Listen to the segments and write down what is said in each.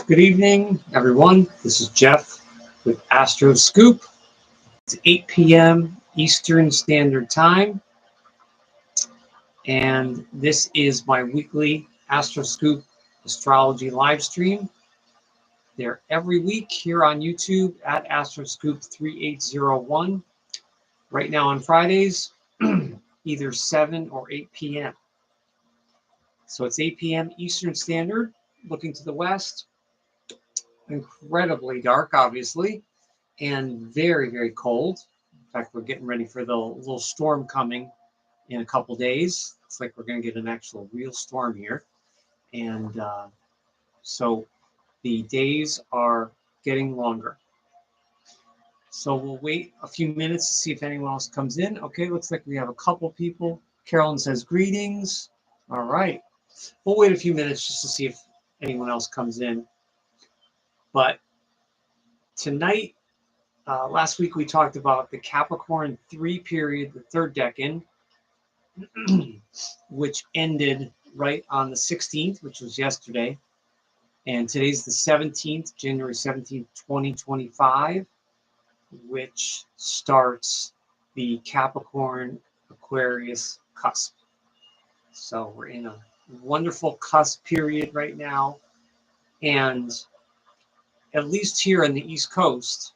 Good evening, everyone. This is Jeff with Astroscoop. It's 8 p.m. Eastern Standard Time, and this is my weekly Astroscoop Astrology Livestream. They're every week here on YouTube at Astroscoop 3801. Right now on Fridays, either 7 or 8 p.m. So it's 8 p.m. Eastern Standard, looking to the west. Incredibly dark, obviously, and very, very cold. In fact, we're getting ready for the little storm coming in a couple days. It's like we're going to get an actual real storm here. And so the days are getting longer. So we'll wait a few minutes to see if anyone else comes in. Okay, looks like we have a couple people. Carolyn says greetings. All right. We'll wait a few minutes just to see if anyone else comes in. But tonight, last week we talked about the Capricorn 3 period, the third decan, which ended right on the 16th, which was yesterday. And today's the 17th, January 17th, 2025, which starts the Capricorn-Aquarius Cusp. So we're in a wonderful cusp period right now. And at least here on the East Coast,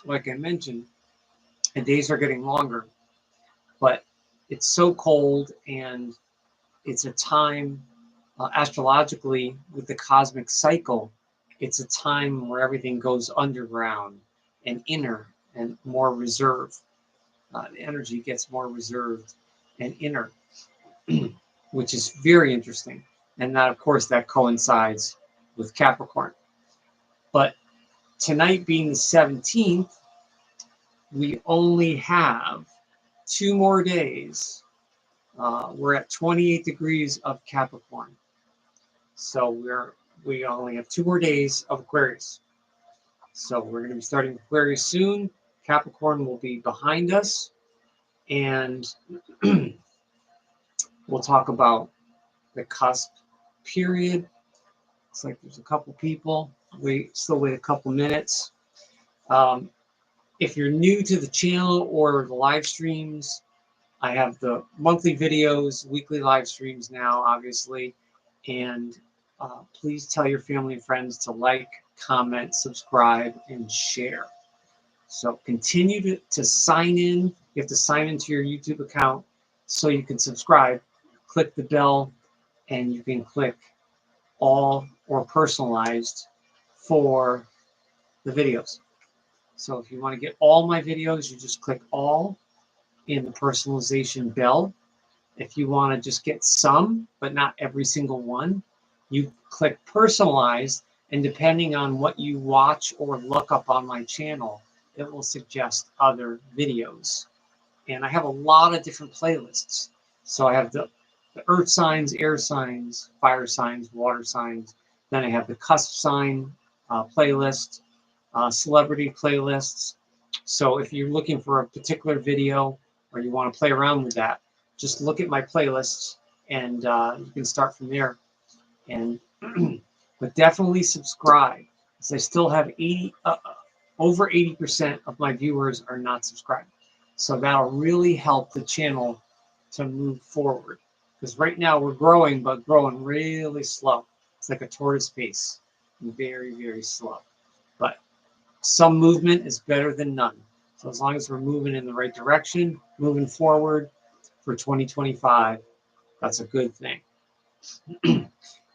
like I mentioned, the days are getting longer, but it's so cold, and it's a time astrologically with the cosmic cycle. It's a time where everything goes underground and inner and more reserved. The energy gets more reserved and inner, which is very interesting. And that, of course, that coincides with Capricorn. But tonight being the 17th, we only have 2 more days. We're at 28 degrees of Capricorn. So we only have 2 more days of Aquarius. So we're going to be starting Aquarius soon. Capricorn will be behind us. And we'll talk about the cusp period. Looks like there's a couple people. Still wait a couple minutes. If you're new to the channel or the live streams, I have the monthly videos, weekly live streams now, obviously. And please tell your family and friends to like, comment, subscribe, and share. So continue to sign in. You have to sign into your YouTube account so you can subscribe. Click the bell, and you can click all or personalized for the videos. So if you want to get all my videos, you just click all in the personalization bell. If you want to just get some, but not every single one, you click personalized, and depending on what you watch or look up on my channel, it will suggest other videos. And I have a lot of different playlists. So I have the earth signs, air signs, fire signs, water signs. Then I have the cusp sign playlist, celebrity playlists. So if you're looking for a particular video or you want to play around with that, just look at my playlists, and you can start from there. And but definitely subscribe, because I still have over 80% of my viewers are not subscribed. So that'll really help the channel to move forward. Because right now we're growing, but growing really slow. It's like a tortoise pace, very, very slow. But some movement is better than none. So as long as we're moving in the right direction, moving forward for 2025, that's a good thing.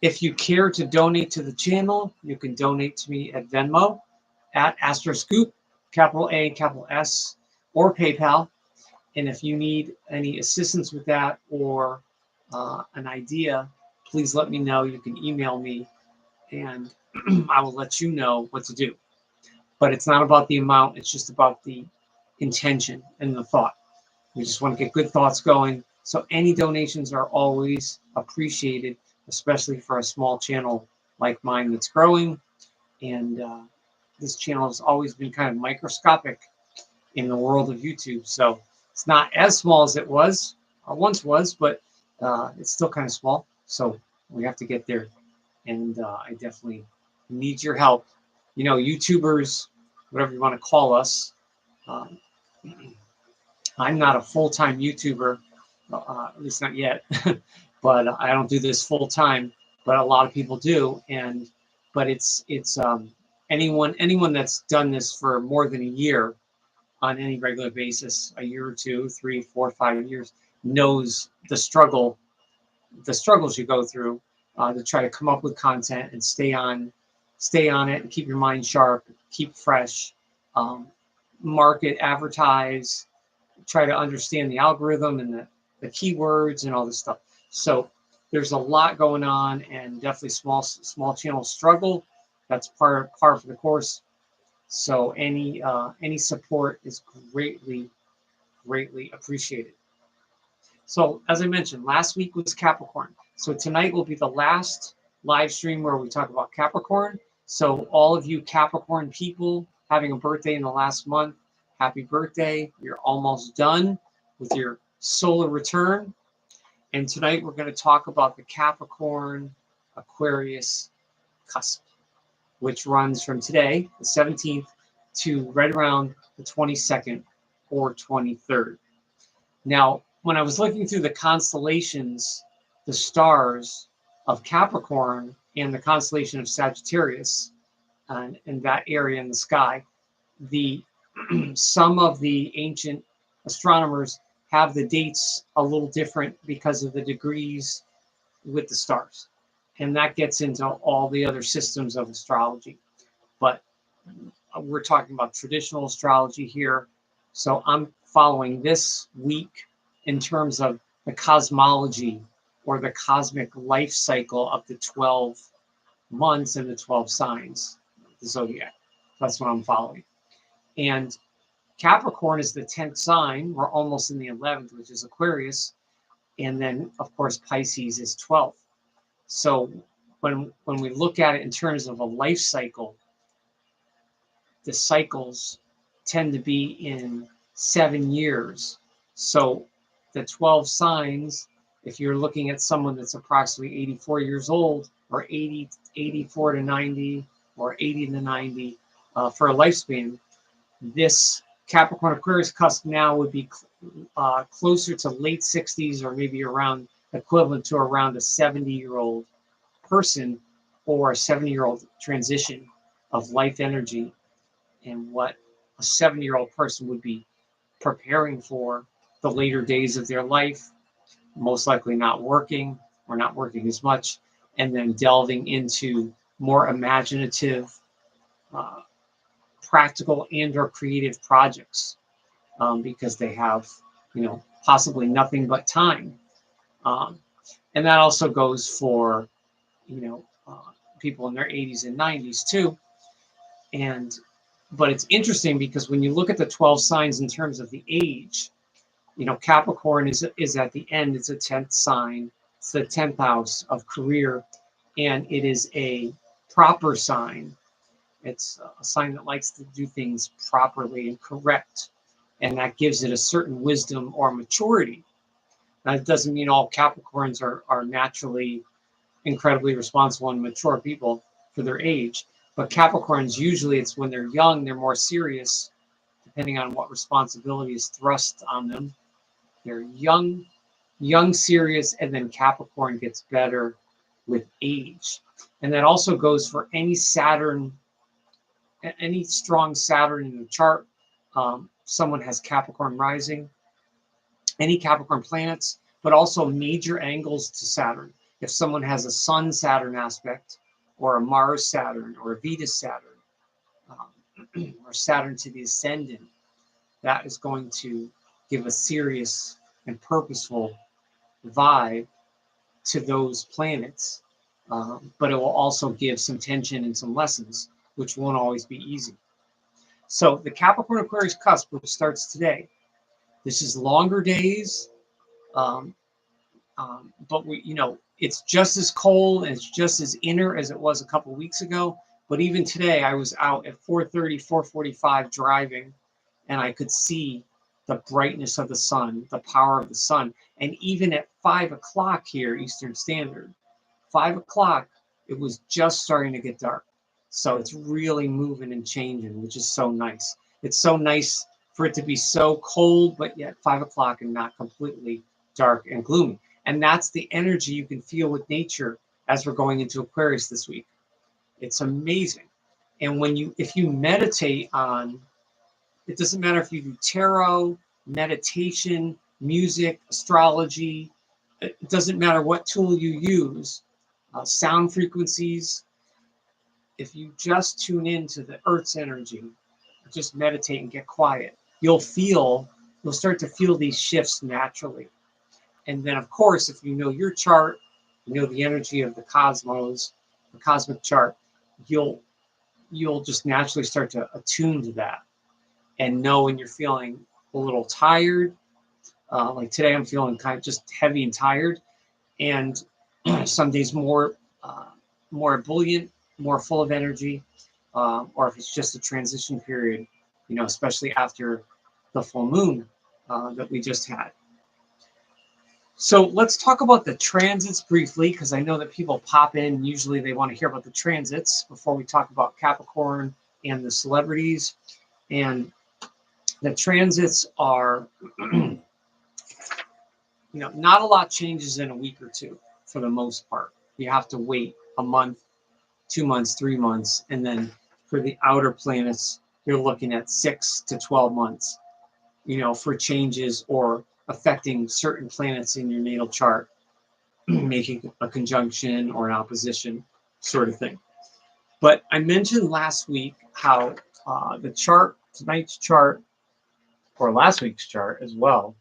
If you care to donate to the channel, you can donate to me at Venmo, at Astroscoop, capital A, capital S, or PayPal. And if you need any assistance with that or an idea, please let me know. You can email me, and I will let you know what to do. But it's not about the amount. It's just about the intention and the thought. We just want to get good thoughts going. So any donations are always appreciated, especially for a small channel like mine that's growing. And this channel has always been kind of microscopic in the world of YouTube. So it's not as small as it was, or once was, but it's still kind of small. So we have to get there. And I definitely Need your help. You know, YouTubers, whatever you want to call us. Um, I'm not a full-time YouTuber, at least not yet, but I don't do this full-time, but a lot of people do. And, but it's anyone that's done this for more than a year on any regular basis, a year or two, 3, 4, 5 years, knows the struggles you go through to try to come up with content and stay on it and keep your mind sharp, keep fresh, market, advertise, try to understand the algorithm and the keywords and all this stuff. So there's a lot going on, and definitely small channel struggle. That's par for the course. So any support is greatly appreciated. So as I mentioned, last week was Capricorn. So tonight will be the last live stream where we talk about Capricorn. So all of you Capricorn people having a birthday in the last month, happy birthday. You're almost done with your solar return. And tonight we're going to talk about the Capricorn-Aquarius Cusp, which runs from today, the 17th, to right around the 22nd or 23rd. Now, when I was looking through the constellations, the stars of Capricorn and the constellation of Sagittarius, and in that area in the sky, some of the ancient astronomers have the dates a little different because of the degrees with the stars. And that gets into all the other systems of astrology. But we're talking about traditional astrology here. So I'm following this week in terms of the cosmology or the cosmic life cycle of the 12 months and the 12 signs of the zodiac. That's what I'm following. And Capricorn is the 10th sign. We're almost in the 11th, which is Aquarius. And then, of course, Pisces is 12th. So when we look at it in terms of a life cycle, the cycles tend to be in 7 years. So the 12 signs, if you're looking at someone that's approximately 84 years old, or 84 to 90, or 80 to 90 for a lifespan, this Capricorn Aquarius cusp now would be closer to late 60s, or maybe around equivalent to around a 70-year-old person, or a 70-year-old transition of life energy, and what a 70-year-old person would be preparing for the later days of their life, most likely not working or not working as much, and then delving into more imaginative, practical and or creative projects, because they have, possibly nothing but time. And that also goes for, people in their 80s and 90s too. But it's interesting because when you look at the 12 signs in terms of the age, Capricorn is at the end. It's a 10th sign. It's the 10th house of career, and it is a proper sign. It's a sign that likes to do things properly and correct, and that gives it a certain wisdom or maturity. That doesn't mean all Capricorns are naturally incredibly responsible and mature people for their age, but Capricorns, usually it's when they're young, they're more serious, depending on what responsibility is thrust on them. They're young, serious, and then Capricorn gets better with age. And that also goes for any strong Saturn in the chart. Someone has Capricorn rising, any Capricorn planets, but also major angles to Saturn. If someone has a Sun-Saturn aspect, or a Mars-Saturn, or a Venus-Saturn, or Saturn to the ascendant, that is going to give a serious and purposeful vibe to those planets. But it will also give some tension and some lessons, which won't always be easy. So the Capricorn Aquarius cusp, which starts today, this is longer days, but it's just as cold and it's just as inner as it was a couple of weeks ago. But even today, I was out at 4:30, 4:45 driving, and I could see the brightness of the sun, the power of the sun. And even at 5 o'clock here, Eastern Standard, 5 o'clock, it was just starting to get dark. So it's really moving and changing, which is so nice. It's so nice for it to be so cold, but yet 5 o'clock and not completely dark and gloomy. And that's the energy you can feel with nature as we're going into Aquarius this week. It's amazing. And if you meditate on, it doesn't matter if you do tarot, meditation, music, astrology, it doesn't matter what tool you use, sound frequencies. If you just tune into the Earth's energy, just meditate and get quiet, you'll start to feel these shifts naturally. And then, of course, if you know your chart, you know the energy of the cosmos, the cosmic chart, you'll just naturally start to attune to that and know when you're feeling a little tired. Like today, I'm feeling kind of just heavy and tired, and some days more ebullient, more full of energy, or if it's just a transition period, especially after the full moon that we just had. So let's talk about the transits briefly, because I know that people pop in. Usually they want to hear about the transits before we talk about Capricorn and the celebrities. And the transits are, not a lot changes in a week or two for the most part. You have to wait a month, 2 months, 3 months. And then for the outer planets, you're looking at 6 to 12 months, for changes or affecting certain planets in your natal chart, making a conjunction or an opposition sort of thing. But I mentioned last week how the chart, tonight's chart, or last week's chart as well,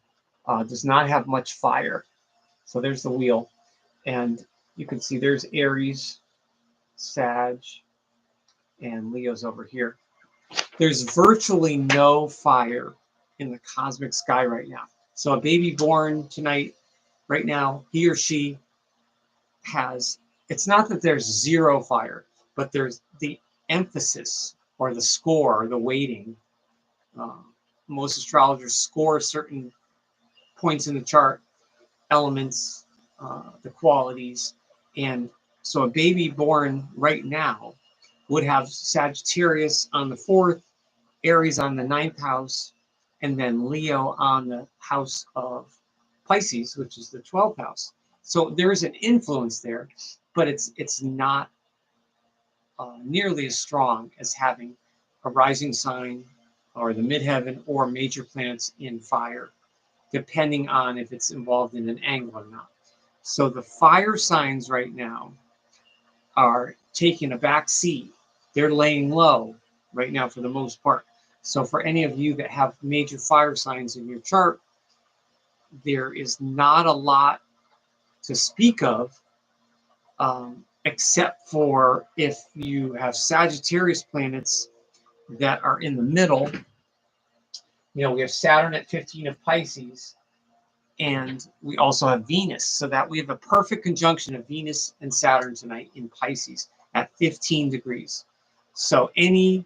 does not have much fire. So there's the wheel. And you can see there's Aries, Sag, and Leo's over here. There's virtually no fire in the cosmic sky right now. So a baby born tonight, right now, he or she has, it's not that there's zero fire, but there's the emphasis or the score, or the weighting. Most astrologers score certain points in the chart, elements, the qualities. And so a baby born right now would have Sagittarius on the 4th, Aries on the 9th house, and then Leo on the house of Pisces, which is the 12th house. So there is an influence there, but it's not nearly as strong as having a rising sign or the midheaven or major planets in fire, depending on if it's involved in an angle or not. So the fire signs right now are taking a back seat. They're laying low right now for the most part. So for any of you that have major fire signs in your chart, there is not a lot to speak of, except for if you have Sagittarius planets that are in the middle. We have Saturn at 15 of Pisces, and we also have Venus. So that we have a perfect conjunction of Venus and Saturn tonight in Pisces at 15 degrees. So any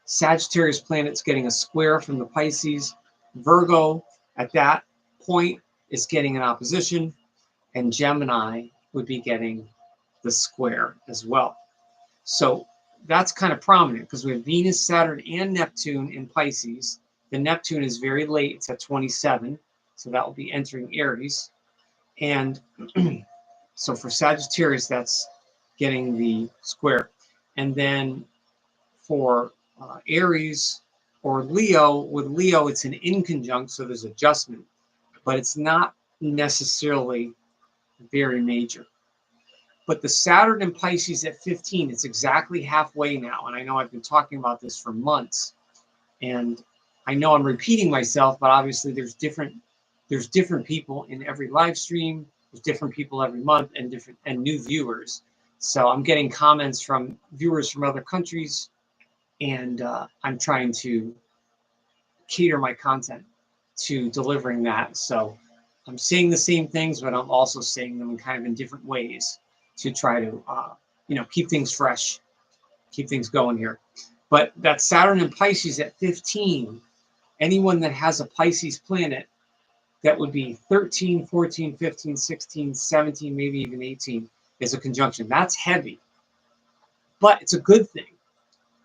Sagittarius planets getting a square from the Pisces, Virgo at that point is getting an opposition, and Gemini would be getting the square as well. So that's kind of prominent because we have Venus, Saturn, and Neptune in Pisces. The Neptune is very late, it's at 27, so that will be entering Aries. And so for Sagittarius, that's getting the square. And then for Aries or Leo, with Leo, it's an inconjunct, so there's adjustment, but it's not necessarily very major. But the Saturn in Pisces at 15, it's exactly halfway now. And I know I've been talking about this for months. And I know I'm repeating myself, but obviously there's different people in every live stream. There's different people every month and new viewers. So I'm getting comments from viewers from other countries, and I'm trying to cater my content to delivering that. So I'm saying the same things, but I'm also saying them in kind of in different ways to try to, keep things fresh, keep things going here. But that Saturn in Pisces at 15, anyone that has a Pisces planet, that would be 13, 14, 15, 16, 17, maybe even 18, is a conjunction. That's heavy, but it's a good thing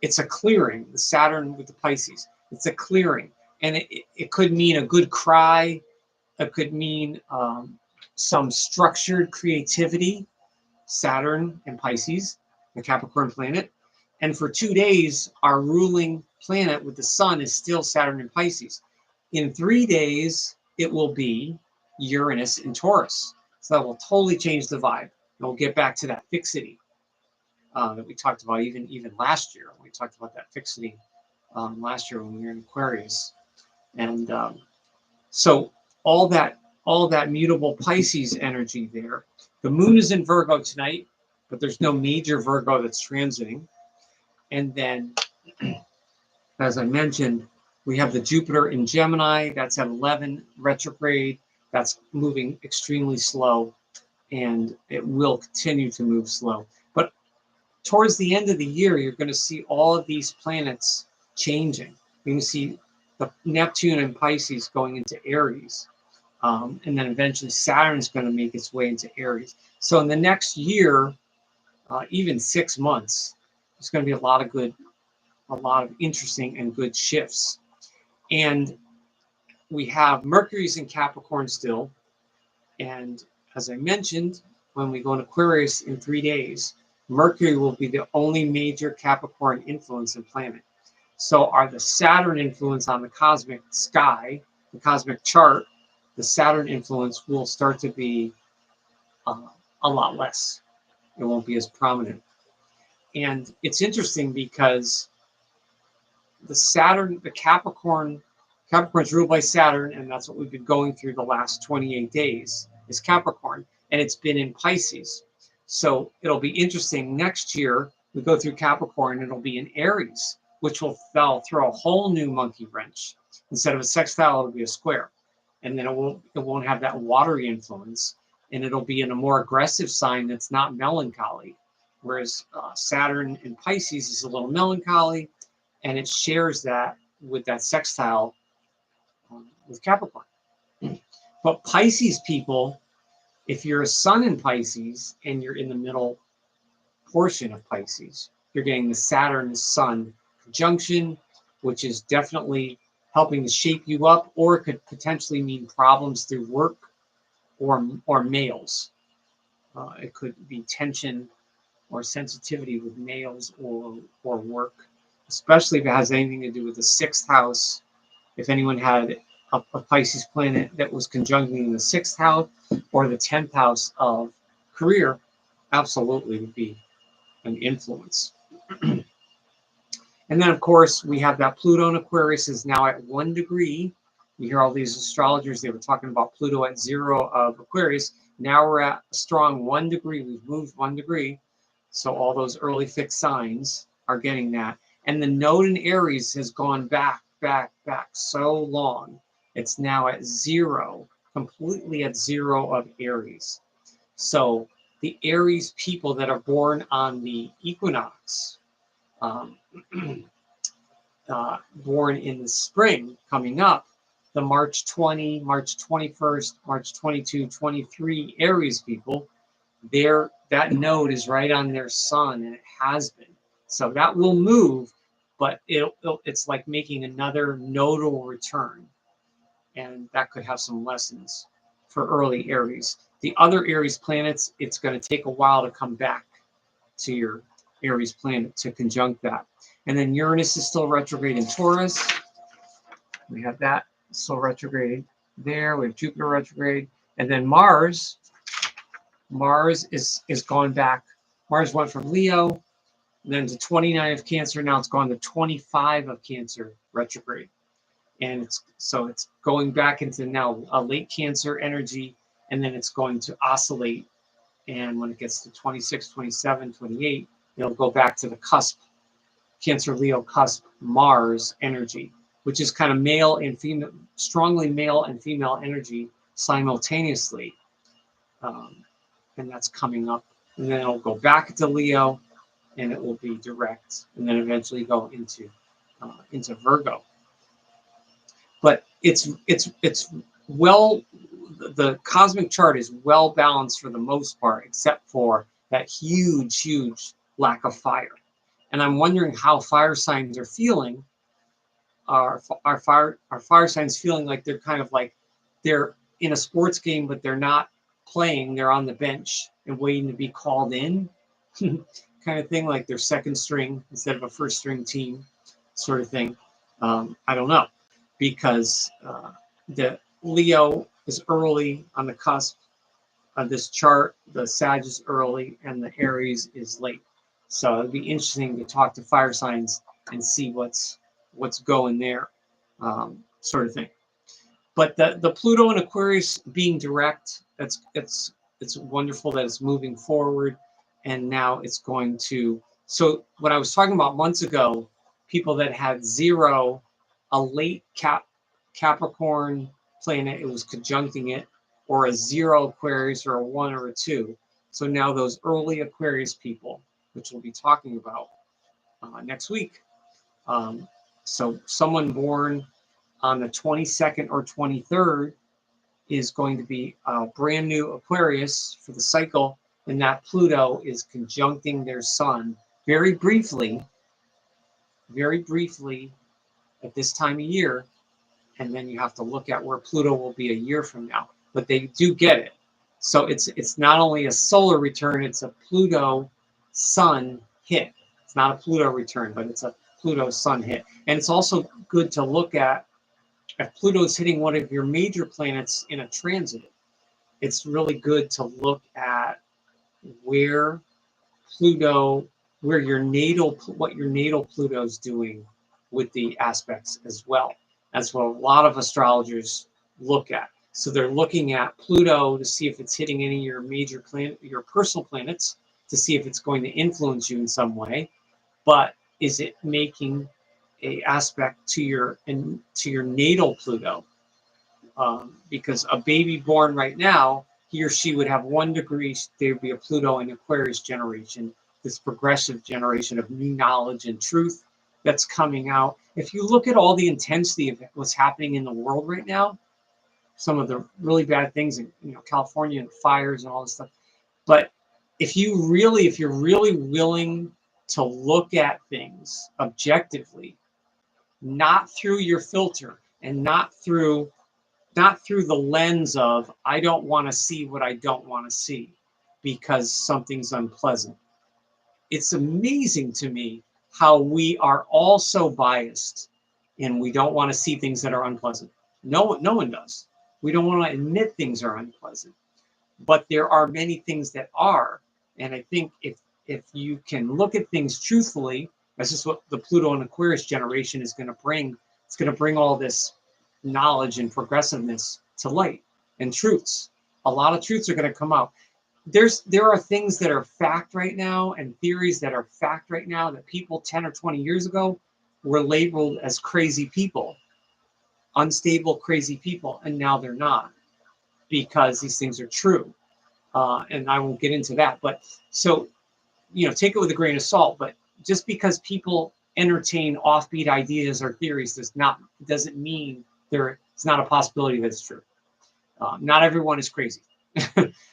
it's a clearing. The Saturn with the Pisces, it's a clearing, and it could mean a good cry. It could mean some structured creativity. Saturn and Pisces, the Capricorn planet. And for 2 days, our ruling planet with the sun is still Saturn and Pisces. In 3 days, it will be Uranus in Taurus. So that will totally change the vibe. And we'll get back to that fixity that we talked about even last year. We talked about that fixity last year when we were in Aquarius. And so all that mutable Pisces energy there. The moon is in Virgo tonight, but there's no major Virgo that's transiting. And then, as I mentioned, we have the Jupiter in Gemini. That's at 11 retrograde. That's moving extremely slow, and it will continue to move slow. But towards the end of the year, you're going to see all of these planets changing. You're going to see the Neptune and Pisces going into Aries. And then eventually Saturn's going to make its way into Aries. So in the next year, even 6 months, there's going to be a lot of interesting and good shifts. And we have Mercury's in Capricorn still. And as I mentioned, when we go in Aquarius in 3 days, Mercury will be the only major Capricorn influence in planet. So are the Saturn influence on the cosmic sky, the cosmic chart, the Saturn influence will start to be a lot less. It won't be as prominent. And it's interesting because the Saturn, the Capricorn's ruled by Saturn, and that's what we've been going through the last 28 days, is Capricorn, and it's been in Pisces. So it'll be interesting. Next year, we go through Capricorn, and it'll be in Aries, which will throw a whole new monkey wrench. Instead of a sextile, it'll be a square. And then it won't have that watery influence, and it'll be in a more aggressive sign that's not melancholy. Whereas Saturn in Pisces is a little melancholy, and it shares that with that sextile with Capricorn. But Pisces people, if you're a sun in Pisces and you're in the middle portion of Pisces, you're getting the Saturn-Sun conjunction, which is definitely helping to shape you up, or it could potentially mean problems through work or males. It could be tension or sensitivity with males or work, especially if it has anything to do with the 6th house. If anyone had a Pisces planet that was conjuncting the 6th house or the 10th house of career, absolutely would be an influence. And then, of course, we have that Pluto in Aquarius is now at 1 degree. You hear all these astrologers, they were talking about Pluto at 0 of Aquarius. Now we're at a strong 1 degree. We've moved 1 degree. So all those early fixed signs are getting that. And the node in Aries has gone back so long. It's now at 0, completely at 0 of Aries. So the Aries people that are born on the equinox, born in the spring coming up, the March 20, March 21st, March 22, 23 Aries people, that node is right on their sun, and it has been. So that will move, but it's like making another nodal return. And that could have some lessons for early Aries. The other Aries planets, it's going to take a while to come back to your Aries planet to conjunct that. And then Uranus is still retrograde in Taurus. We have that still retrograde there. We have Jupiter retrograde. And then Mars is going back. Mars went from Leo, then to 29 of Cancer. Now it's gone to 25 of Cancer retrograde. And it's going back into now a late Cancer energy, and then it's going to oscillate. And when it gets to 26, 27, 28, it'll go back to the cusp, Cancer, Leo, cusp, Mars energy, which is kind of male and female, strongly male and female energy simultaneously. And that's coming up. And then it'll go back to Leo, and it will be direct, and then eventually go into Virgo. But it's well, the cosmic chart is well balanced for the most part, except for that huge lack of fire. And I'm wondering how fire signs are feeling. Are fire signs feeling like they're kind of like they're in a sports game, but they're not playing. They're on the bench and waiting to be called in, kind of thing, like they're second string instead of a first string team, sort of thing. I don't know, because the Leo is early on the cusp of this chart, the Sag is early, and the Aries is late. So it'd be interesting to talk to fire signs and see what's going there, sort of thing. But the Pluto in Aquarius being direct, it's wonderful that it's moving forward, and now it's going to. So what I was talking about months ago, people that had 0, a late Capricorn planet, it was conjuncting it, or a 0 Aquarius, or a 1 or a 2. So now those early Aquarius people, which we'll be talking about next week. So someone born on the 22nd or 23rd is going to be a brand new Aquarius for the cycle, and that Pluto is conjuncting their sun very briefly at this time of year, and then you have to look at where Pluto will be a year from now. But they do get it. So it's not only a solar return, it's a Pluto sun hit. It's not a Pluto return, but it's a Pluto sun hit. And it's also good to look at if Pluto is hitting one of your major planets in a transit. It's really good to look at where Pluto, what your natal Pluto is doing with the aspects as well. That's what a lot of astrologers look at. So they're looking at Pluto to see if it's hitting any of your major your personal planets, to see if it's going to influence you in some way. But is it making a aspect to your natal Pluto? Because a baby born right now, he or she would have 1 degree, there would be a Pluto and Aquarius generation, this progressive generation of new knowledge and truth that's coming out. If you look at all the intensity of what's happening in the world right now, some of the really bad things in California and fires and all this stuff. But if you're really willing to look at things objectively, not through your filter and not through the lens of I don't want to see what I don't want to see because something's unpleasant. It's amazing to me how we are all so biased and we don't want to see things that are unpleasant. No one does. We don't want to admit things are unpleasant. But there are many things that are. And I think if you can look at things truthfully, that's just what the Pluto and Aquarius generation is going to bring. It's going to bring all this knowledge and progressiveness to light and truths. A lot of truths are going to come out. There are things that are fact right now and theories that are fact right now that people 10 or 20 years ago were labeled as crazy people, unstable, crazy people, and now they're not, because these things are true. And I won't get into that, but so take it with a grain of salt. But just because people entertain offbeat ideas or theories doesn't mean it's not a possibility that it's true. Not everyone is crazy,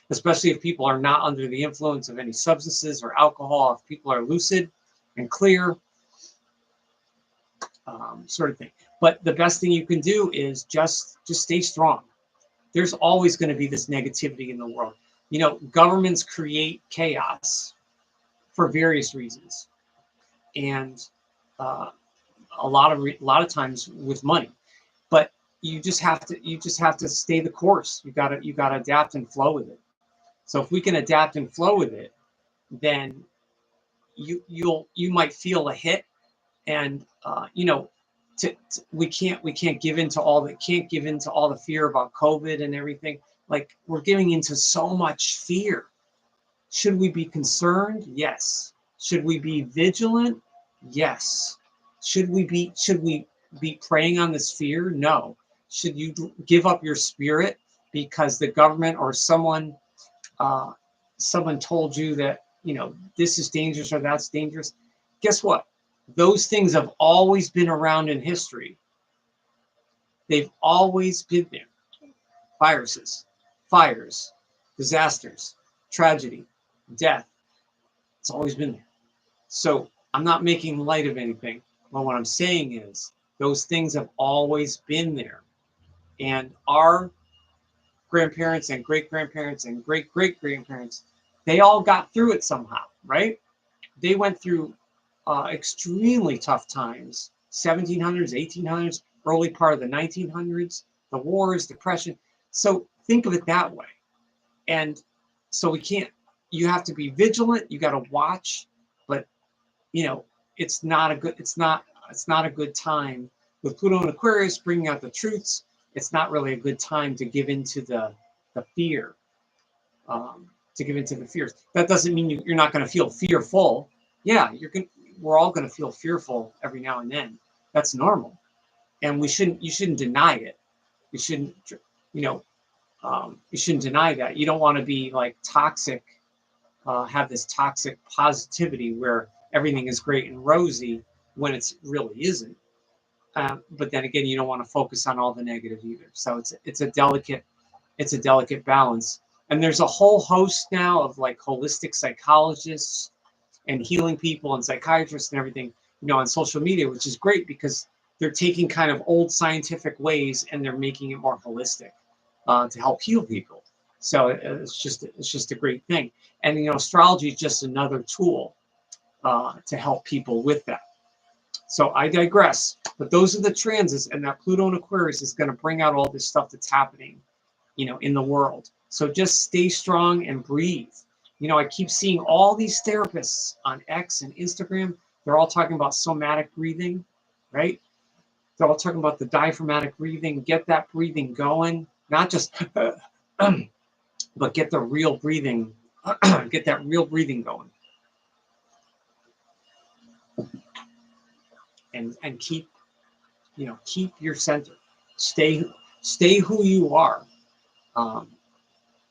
especially if people are not under the influence of any substances or alcohol. If people are lucid and clear, sort of thing. But the best thing you can do is just stay strong. There's always going to be this negativity in the world. Governments create chaos for various reasons, and a lot of times with money. But you just have to stay the course. You gotta adapt and flow with it. So if we can adapt and flow with it, then you might feel a hit, and we can't give into all the fear about COVID and everything. Like, we're giving into so much fear. Should we be concerned? Yes. Should we be vigilant? Yes. Should we be preying on this fear? No. Should you give up your spirit because the government or someone told you that this is dangerous or that's dangerous? Guess what? Those things have always been around in history. They've always been there. Viruses, fires, disasters, tragedy, death. It's always been there. So I'm not making light of anything. But what I'm saying is those things have always been there. And our grandparents and great-grandparents and great-great-grandparents, they all got through it somehow, right? They went through extremely tough times, 1700s, 1800s, early part of the 1900s, the wars, depression. So think of it that way. And so we can't, you have to be vigilant, you got to watch, but you know, it's not a good time with Pluto and Aquarius bringing out the truths. It's not really a good time to give into the fear, to give into the fears. That doesn't mean you're not going to feel fearful. Yeah, we're all going to feel fearful every now and then. That's normal, and you shouldn't deny it. You shouldn't, you know, you shouldn't deny that. You don't want to be like toxic, have this toxic positivity where everything is great and rosy when it really isn't. But then again, you don't want to focus on all the negative either. So it's a delicate balance. And there's a whole host now of like holistic psychologists and healing people and psychiatrists and everything, you know, on social media, which is great because they're taking kind of old scientific ways and they're making it more holistic to help heal people. So it's just a great thing. And, you know, astrology is just another tool to help people with that. So I digress, but those are the transits, and that Pluto and Aquarius is going to bring out all this stuff that's happening, you know, in the world. So just stay strong and breathe. You know, I keep seeing all these therapists on X and Instagram. They're all talking about somatic breathing, right? They're all talking about the diaphragmatic breathing. Get that breathing going, not just, but get the real breathing, get that real breathing going. And keep, you know, keep your center. Stay who you are.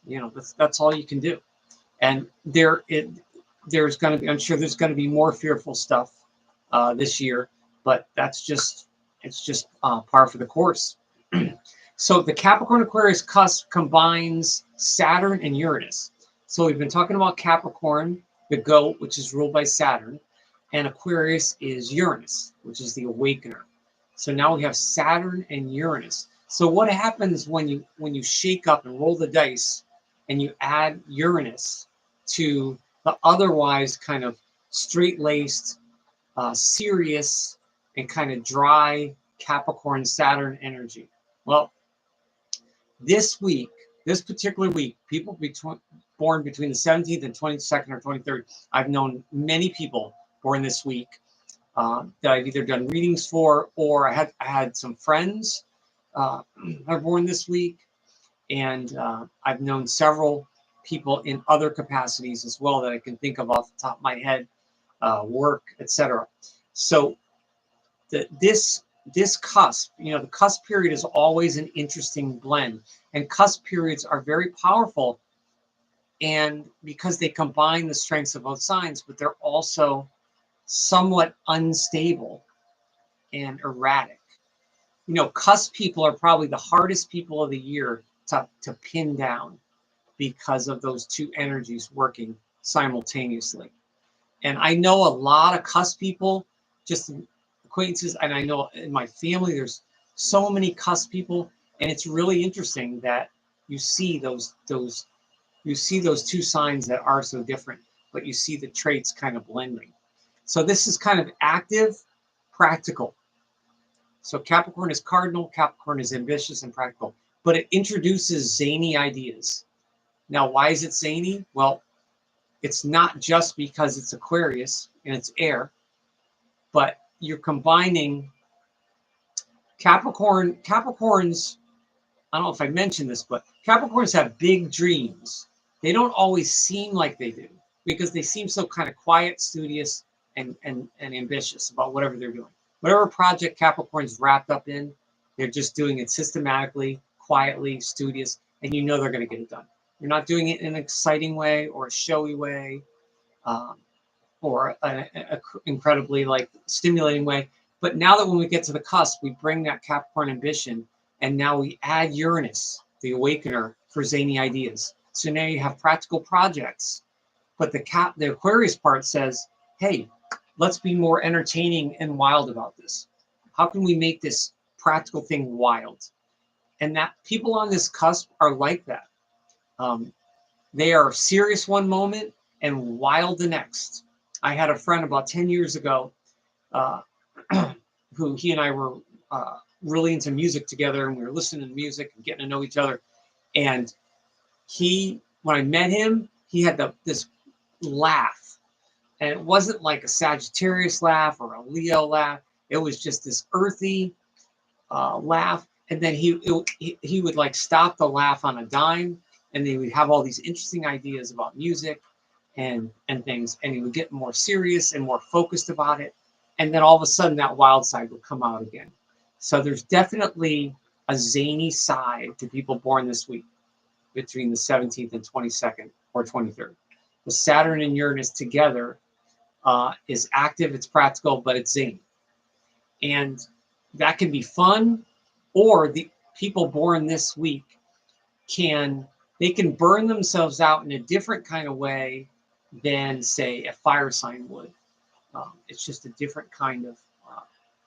You know, that's all you can do. And there's going to be, I'm sure there's going to be more fearful stuff this year, but it's just par for the course. So the Capricorn-Aquarius Cusp combines Saturn and Uranus. So we've been talking about Capricorn, the goat, which is ruled by Saturn, and Aquarius is Uranus, which is the awakener. So now we have Saturn and Uranus. So what happens when you shake up and roll the dice and you add Uranus to the otherwise kind of straight-laced, serious, and kind of dry Capricorn Saturn energy? Well, this particular week, people born between the 17th and 22nd or 23rd, I've known many people born this week that I've either done readings for, or I had some friends are born this week, and I've known several people in other capacities as well that I can think of off the top of my head, work, etc. So this cusp, you know, the cusp period is always an interesting blend, and cusp periods are very powerful, and because they combine the strengths of both signs, but they're also somewhat unstable and erratic. You know, cusp people are probably the hardest people of the year to pin down because of those two energies working simultaneously. And I know a lot of cusp people, just acquaintances, and I know in my family there's so many cusp people, and it's really interesting that you see those two signs that are so different, but you see the traits kind of blending. So this is kind of active, practical. So Capricorn is cardinal, Capricorn is ambitious and practical, but it introduces zany ideas. Now, why is it zany? Well, it's not just because it's Aquarius and it's air, but you're combining Capricorns. I don't know if I mentioned this, but Capricorns have big dreams. They don't always seem like they do because they seem so kind of quiet, studious, and ambitious about whatever they're doing. Whatever project Capricorn's wrapped up in, they're just doing it systematically, quietly, studious, and you know they're going to get it done. You're not doing it in an exciting way or a showy way, or an incredibly like stimulating way. But now that when we get to the cusp, we bring that Capricorn ambition, and now we add Uranus, the awakener, for zany ideas. So now you have practical projects. But the Aquarius part says, hey, let's be more entertaining and wild about this. How can we make this practical thing wild? And that people on this cusp are like that. They are serious one moment and wild the next. I had a friend about 10 years ago who he and I were really into music together, and we were listening to music and getting to know each other. And when I met him, he had this laugh, and it wasn't like a Sagittarius laugh or a Leo laugh. It was just this earthy laugh. And then he would like stop the laugh on a dime, and then he would have all these interesting ideas about music and things, and he would get more serious and more focused about it. And then all of a sudden that wild side would come out again. So there's definitely a zany side to people born this week between the 17th and 22nd or 23rd. The Saturn and Uranus together is active, it's practical, but it's zany. And that can be fun, or the people born this week can burn themselves out in a different kind of way than, say, a fire sign would. It's just a different kind of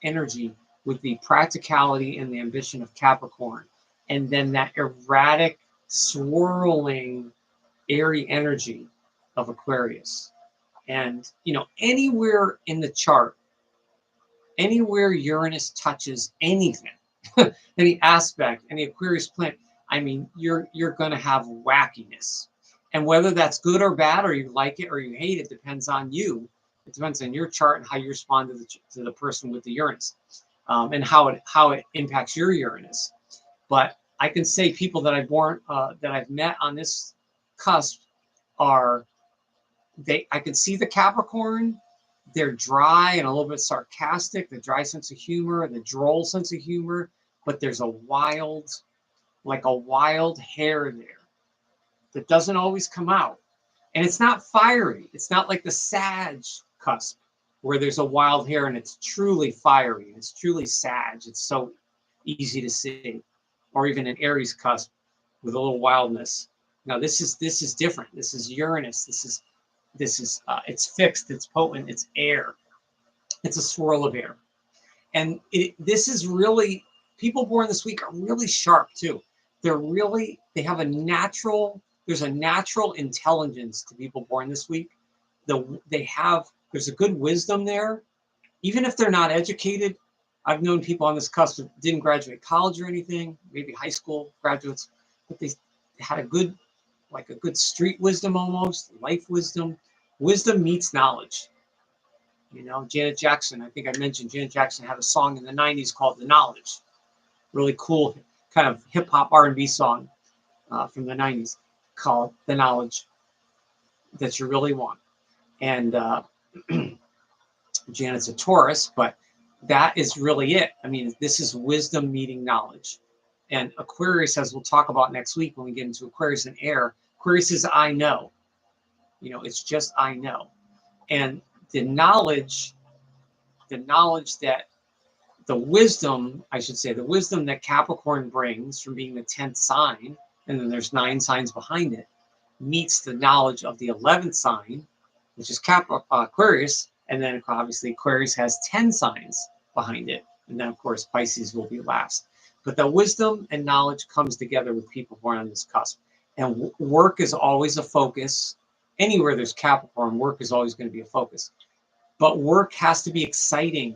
energy with the practicality and the ambition of Capricorn, and then that erratic, swirling, airy energy of Aquarius. And, you know, anywhere in the chart, anywhere Uranus touches anything, any aspect, any Aquarius planet, I mean, you're going to have wackiness. And whether that's good or bad, or you like it or you hate it, depends on you. It depends on your chart and how you respond to the person with the Uranus, and how it impacts your Uranus. But I can say people that I've met on this cusp I can see the Capricorn. They're dry and a little bit sarcastic, the dry sense of humor, the droll sense of humor, but there's a wild hair there that doesn't always come out. And it's not fiery. It's not like the Sag cusp where there's a wild hair and it's truly fiery. It's truly Sag. It's so easy to see. Or even an Aries cusp with a little wildness. Now this is different. This is Uranus. This is it's fixed, it's potent, it's air. It's a swirl of air. And this is really, people born this week are really sharp too. They have there's a natural intelligence to people born this week. There's a good wisdom there. Even if they're not educated, I've known people on this cusp who didn't graduate college or anything, maybe high school graduates, but they had a good street wisdom, almost life wisdom. Wisdom meets knowledge. You know, Janet Jackson, I think I mentioned Janet Jackson had a song in the 90s called The Knowledge. Really cool kind of hip hop R&B song from the 90s called The Knowledge That You Really Want. And Janet's a Taurus, but that is really it. I mean, this is wisdom meeting knowledge. And Aquarius, as we'll talk about next week when we get into Aquarius and air, Aquarius is I know. You know, it's just I know. And the knowledge that the wisdom that Capricorn brings from being the 10th sign, and then there's 9 signs behind it, meets the knowledge of the 11th sign, which is Aquarius, and then obviously Aquarius has 10 signs behind it, and then of course Pisces will be last. But the wisdom and knowledge comes together with people born on this cusp. And work is always a focus. Anywhere there's Capricorn, work is always going to be a focus. But work has to be exciting.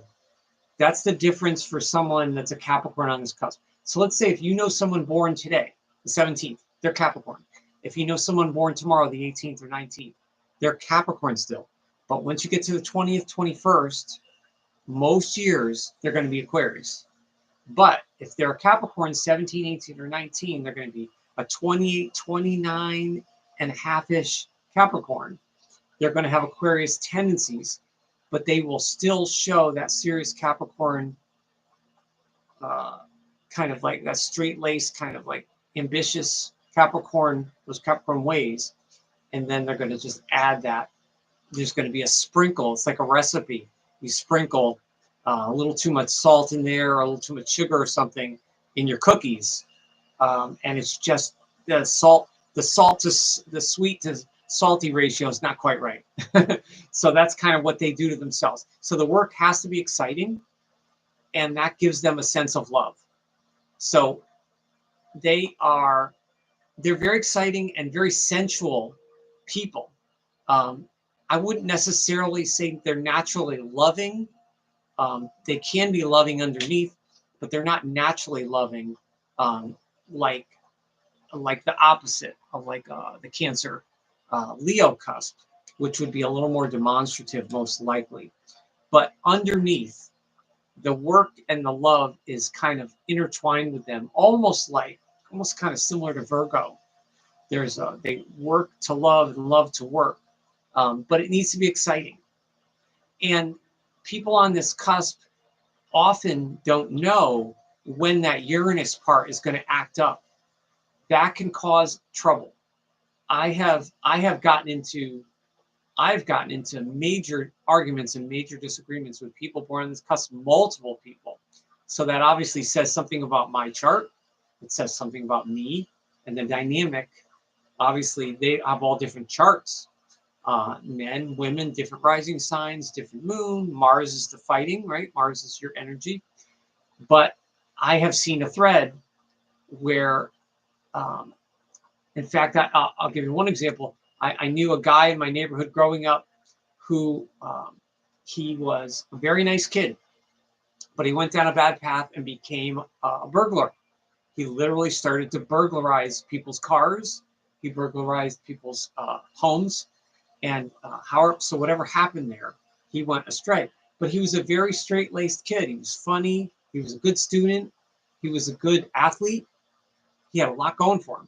That's the difference for someone that's a Capricorn on this cusp. So let's say if you know someone born today, the 17th, they're Capricorn. If you know someone born tomorrow, the 18th or 19th, they're Capricorn still. But once you get to the 20th, 21st, most years, they're going to be Aquarius. But if they're a Capricorn 17, 18, or 19, they're going to be a 28, 29 and a half-ish Capricorn. They're going to have Aquarius tendencies, but they will still show that serious Capricorn, kind of like that straight-laced, kind of like ambitious Capricorn, those Capricorn ways. And then they're going to just add that. There's going to be a sprinkle. It's like a recipe. You sprinkle a little too much salt in there, or a little too much sugar or something in your cookies. And it's just the salt to the sweet to salty ratio is not quite right. So that's kind of what they do to themselves. So the work has to be exciting, and that gives them a sense of love. So they're very exciting and very sensual people. I wouldn't necessarily say they're naturally loving. They can be loving underneath, but they're not naturally loving, like the opposite of like the Cancer Leo cusp, which would be a little more demonstrative, most likely. But underneath, the work and the love is kind of intertwined with them, almost kind of similar to Virgo. They work to love and love to work, but it needs to be exciting. And people on this cusp often don't know when that Uranus part is going to act up. That can cause trouble. I've gotten into major arguments and major disagreements with people born on this cusp, multiple people. So that obviously says something about my chart. It says something about me and the dynamic. Obviously, they have all different charts. Men, women, different rising signs, different moon. Mars is the fighting, right? Mars is your energy. But I have seen a thread where, in fact, I'll give you one example. I knew a guy in my neighborhood growing up who he was a very nice kid, but he went down a bad path and became a burglar. He literally started to burglarize people's cars. He burglarized people's homes. And so whatever happened there, he went astray. But he was a very straight-laced kid. He was funny. He was a good student. He was a good athlete. He had a lot going for him.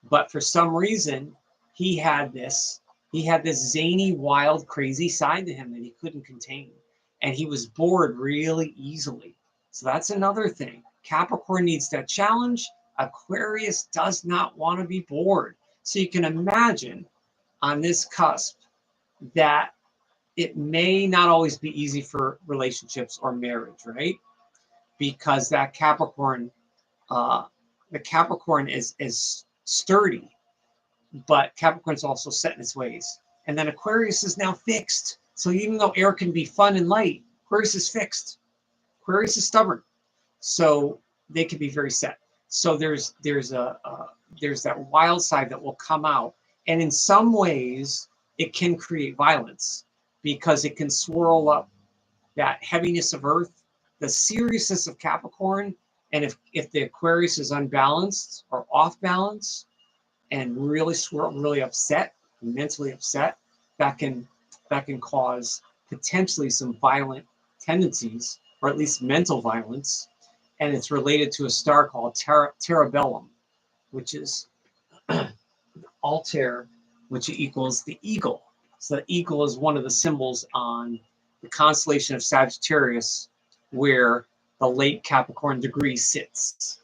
But for some reason, he had this zany, wild, crazy side to him that he couldn't contain. And he was bored really easily. So that's another thing. Capricorn needs that challenge. Aquarius does not want to be bored. So you can imagine on this cusp that it may not always be easy for relationships or marriage, right? Because that Capricorn, the Capricorn is sturdy, but Capricorn's also set in its ways. And then Aquarius is now fixed. So even though air can be fun and light, Aquarius is fixed. Aquarius is stubborn. So they can be very set. So there's that wild side that will come out. And in some ways, it can create violence because it can swirl up that heaviness of Earth, the seriousness of Capricorn. And if the Aquarius is unbalanced or off balance and really upset, mentally upset, that can cause potentially some violent tendencies, or at least mental violence. And it's related to a star called Terabellum, which is Altair, which equals the eagle. So the eagle is one of the symbols on the constellation of Sagittarius, where the late Capricorn degree sits.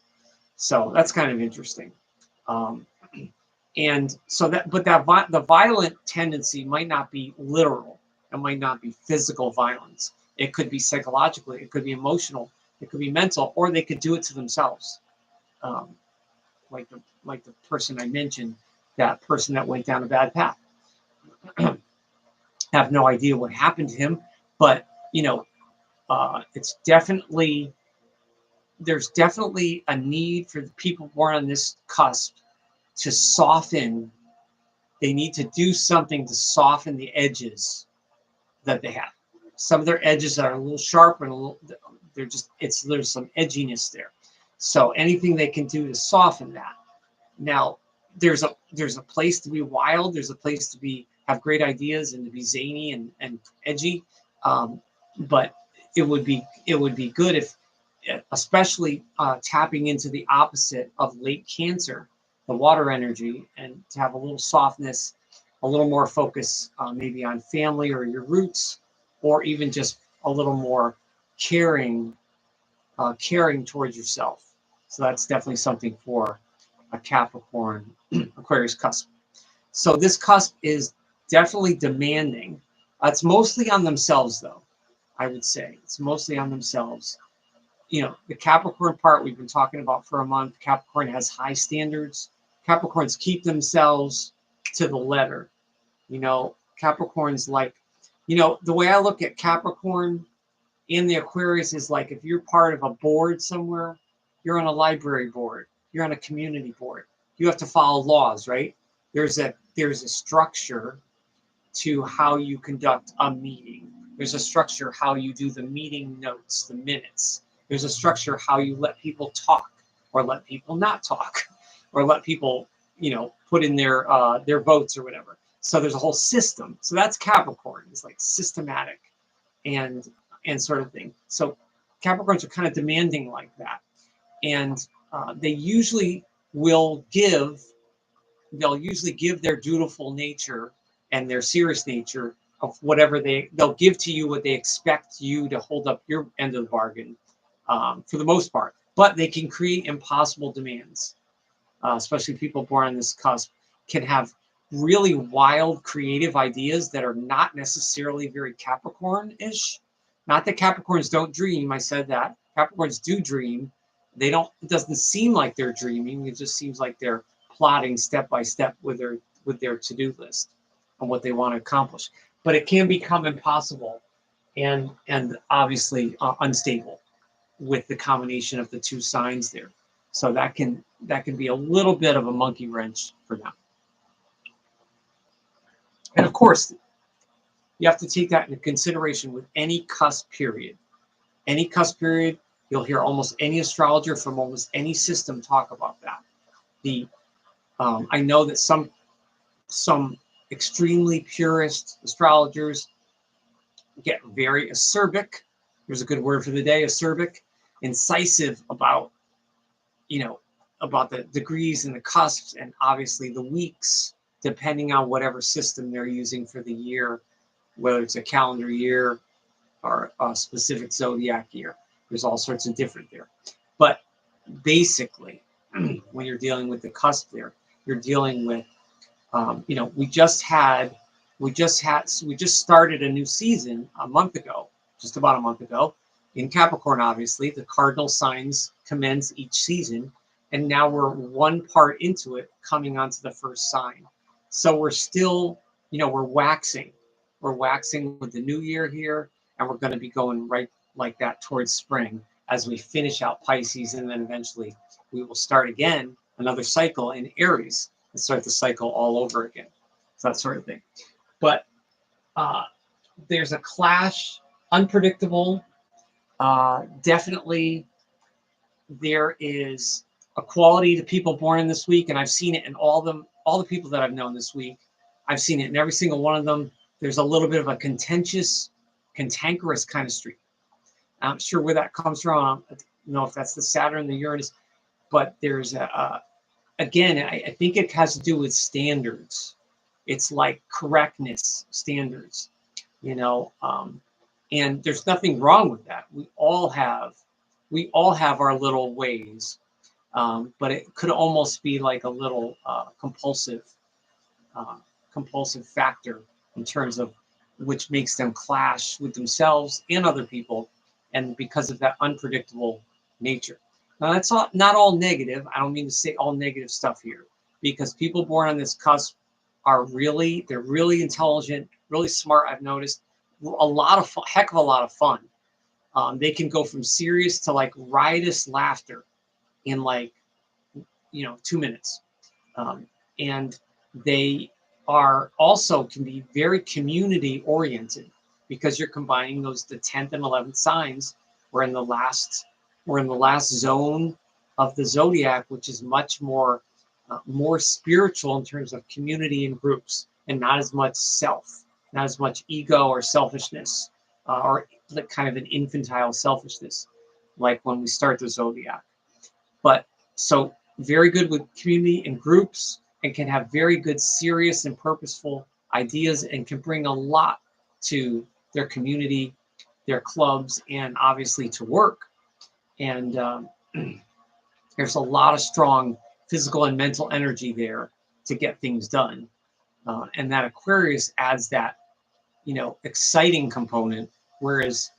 So that's kind of interesting. And so the violent tendency might not be literal. It might not be physical violence. It could be psychologically. It could be emotional. It could be mental, or they could do it to themselves. Like the person I mentioned, that person that went down a bad path. I have no idea what happened to him, but there's definitely a need for the people born on this cusp to soften. They need to do something to soften the edges that they have. Some of their edges are a little sharp and there's some edginess there. So anything they can do to soften that. Now, there's a place to be wild. There's a place to have great ideas and to be zany and edgy. But it would be good if, especially tapping into the opposite of late Cancer, the water energy, and to have a little softness, a little more focus maybe on family or your roots, or even just a little more caring towards yourself. So that's definitely something for a Capricorn Aquarius cusp. So this cusp is definitely demanding. It's mostly on themselves, though. I would say it's mostly on themselves. The Capricorn part we've been talking about for a month. Capricorn has high standards. Capricorns keep themselves to the letter. You know, Capricorn's like, you know, the way I look at Capricorn in the Aquarius is like if you're part of a board somewhere, you're on a library board, you're on a community board. You have to follow laws, right? There's a structure to how you conduct a meeting. There's a structure how you do the meeting notes, the minutes. There's a structure how you let people talk or let people not talk or let people, you know, put in their votes or whatever. So there's a whole system. So that's Capricorn. It's like systematic and sort of thing. So Capricorns are kind of demanding like that. And they usually will give, they'll usually give their dutiful nature and their serious nature of whatever they'll give to you what they expect you to hold up your end of the bargain for the most part. But they can create impossible demands, especially people born on this cusp can have really wild creative ideas that are not necessarily very Capricorn-ish. Not that Capricorns don't dream. I said that. Capricorns do dream. They don't, it doesn't seem like they're dreaming. It just seems like they're plotting step by step with their to-do list and what they want to accomplish. But it can become impossible and obviously unstable with the combination of the two signs there. So that can be a little bit of a monkey wrench for them. And of course, you have to take that into consideration with any cusp period. Any cusp period, you'll hear almost any astrologer from almost any system talk about that. I know that some extremely purist astrologers get very acerbic. There's a good word for the day, acerbic, incisive about, you know, about the degrees and the cusps and obviously the weeks, depending on whatever system they're using for the year, whether it's a calendar year or a specific zodiac year. There's all sorts of different there. But basically, when you're dealing with the cusp there, you're dealing with, you know, we just started a new season a month ago, just about a month ago, in Capricorn. Obviously, the cardinal signs commence each season, and now we're one part into it, coming onto the first sign. So we're still, you know, we're waxing with the new year here, and we're going to be going right like that towards spring as we finish out Pisces, and then eventually we will start again another cycle in Aries and start the cycle all over again. So that sort of thing. But there's a clash, unpredictable. Definitely there is a quality to people born in this week, and I've seen it in all the people that I've known this week. I've seen it in every single one of them. There's a little bit of a cantankerous kind of streak. I'm not sure where that comes from. I don't know if that's the Saturn, the Uranus, but there's again, I think it has to do with standards. It's like correctness standards, you know, and there's nothing wrong with that. We all have our little ways, but it could almost be like a little compulsive factor in terms of which makes them clash with themselves and other people, and because of that unpredictable nature. Now that's not all negative. I don't mean to say all negative stuff here, because people born on this cusp are they're really intelligent, really smart. I've noticed heck of a lot of fun. They can go from serious to like riotous laughter in like, you know, 2 minutes. And they are also can be very community oriented, because you're combining the 10th and 11th signs. We're in the last zone of the zodiac, which is much more spiritual in terms of community and groups, and not as much self, not as much ego or selfishness, or like kind of an infantile selfishness, like when we start the zodiac. But so very good with community and groups, and can have very good, serious and purposeful ideas, and can bring a lot to their community, their clubs, and obviously to work. And there's a lot of strong physical and mental energy there to get things done. And that Aquarius adds that, you know, exciting component, whereas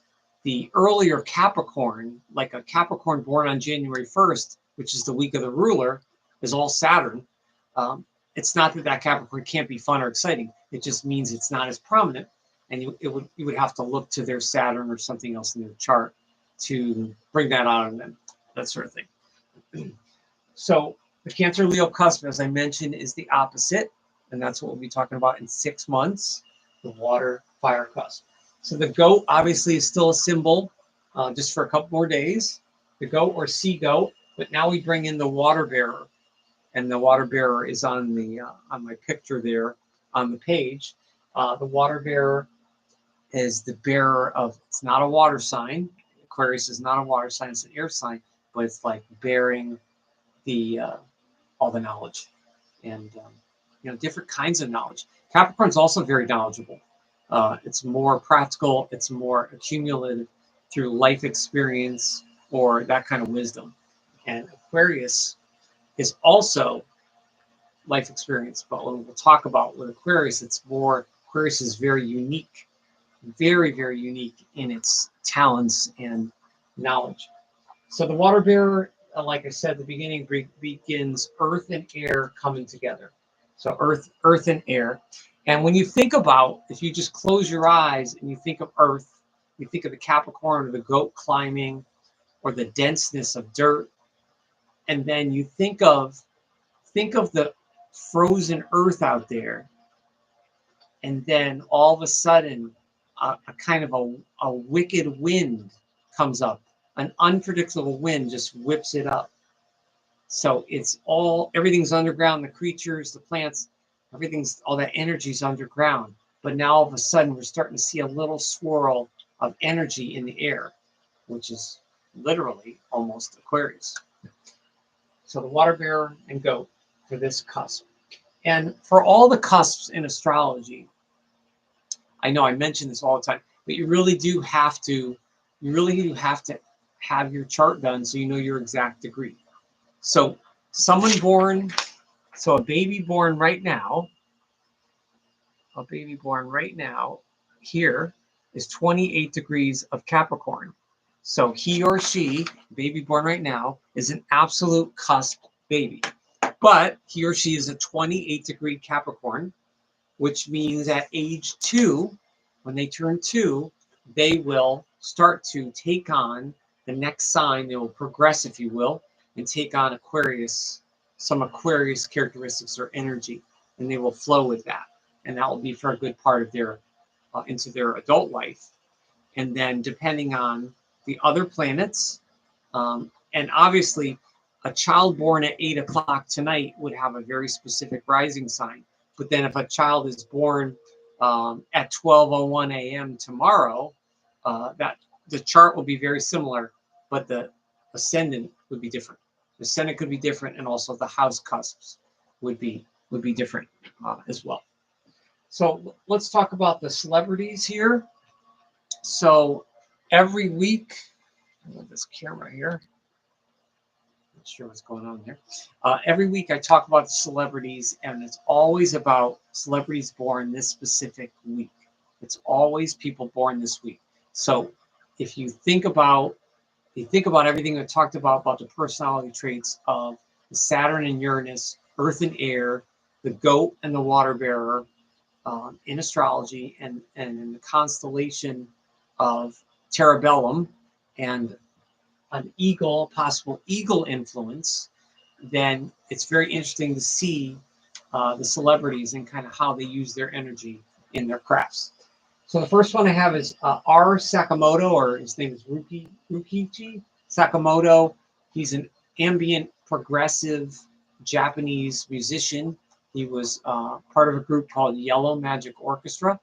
the earlier Capricorn, like a Capricorn born on January 1st, which is the week of the ruler, is all Saturn. it's not that that Capricorn can't be fun or exciting. It just means it's not as prominent, and you would have to look to their Saturn or something else in their chart to bring that out of them, that sort of thing. So the Cancer Leo cusp, as I mentioned, is the opposite, and that's what we'll be talking about in 6 months, the water fire cusp. So the goat obviously is still a symbol, just for a couple more days, the goat or sea goat, but now we bring in the water bearer, and the water bearer is on the on my picture there on the page. The water bearer is the bearer of, it's not a water sign. Aquarius is not a water sign, it's an air sign, but it's like bearing the all the knowledge and different kinds of knowledge. Capricorn's also very knowledgeable. It's more practical, it's more accumulative through life experience or that kind of wisdom. And Aquarius is also life experience, but when we'll talk about with Aquarius, it's more, Aquarius is very unique, very, very unique in its talents and knowledge. So the water bearer, like I said at the beginning, begins earth and air coming together. So earth and air. And when you think about, if you just close your eyes and you think of earth, you think of the Capricorn or the goat climbing or the denseness of dirt. And then you think of the frozen earth out there. And then all of a sudden, a kind of a wicked wind comes up. An unpredictable wind just whips it up. So it's everything's underground, the creatures, the plants, all that energy's underground. But now all of a sudden we're starting to see a little swirl of energy in the air, which is literally almost Aquarius. So the water bearer and goat for this cusp. And for all the cusps in astrology, I know I mention this all the time, but you really do have to have your chart done so you know your exact degree. So a baby born right now here is 28 degrees of Capricorn. So he or she, baby born right now, is an absolute cusp baby. But he or she is a 28-degree Capricorn, which means at age 2, when they turn 2, they will start to take on the next sign. They will progress, if you will, and take on Aquarius, some Aquarius characteristics or energy, and they will flow with that. And that will be for a good part of their, into their adult life. And then depending on the other planets, and obviously a child born at 8 o'clock tonight would have a very specific rising sign. But then if a child is born at 12:01 a.m. tomorrow, that the chart will be very similar, but the ascendant would be different. The ascendant could be different, and also the house cusps would be different as well. So let's talk about the celebrities here. So every week, I have this camera here. Not sure what's going on here. Every week I talk about the celebrities, and it's always about celebrities born this specific week. It's always people born this week. So if you think about everything I talked about the personality traits of the Saturn and Uranus, Earth and Air, the goat and the water bearer in astrology, and in the constellation of Terabellum and an eagle, possible eagle influence, then it's very interesting to see the celebrities and kind of how they use their energy in their crafts. So the first one I have is R. Sakamoto, or his name is Rukichi Sakamoto. He's an ambient, progressive Japanese musician. He was part of a group called Yellow Magic Orchestra.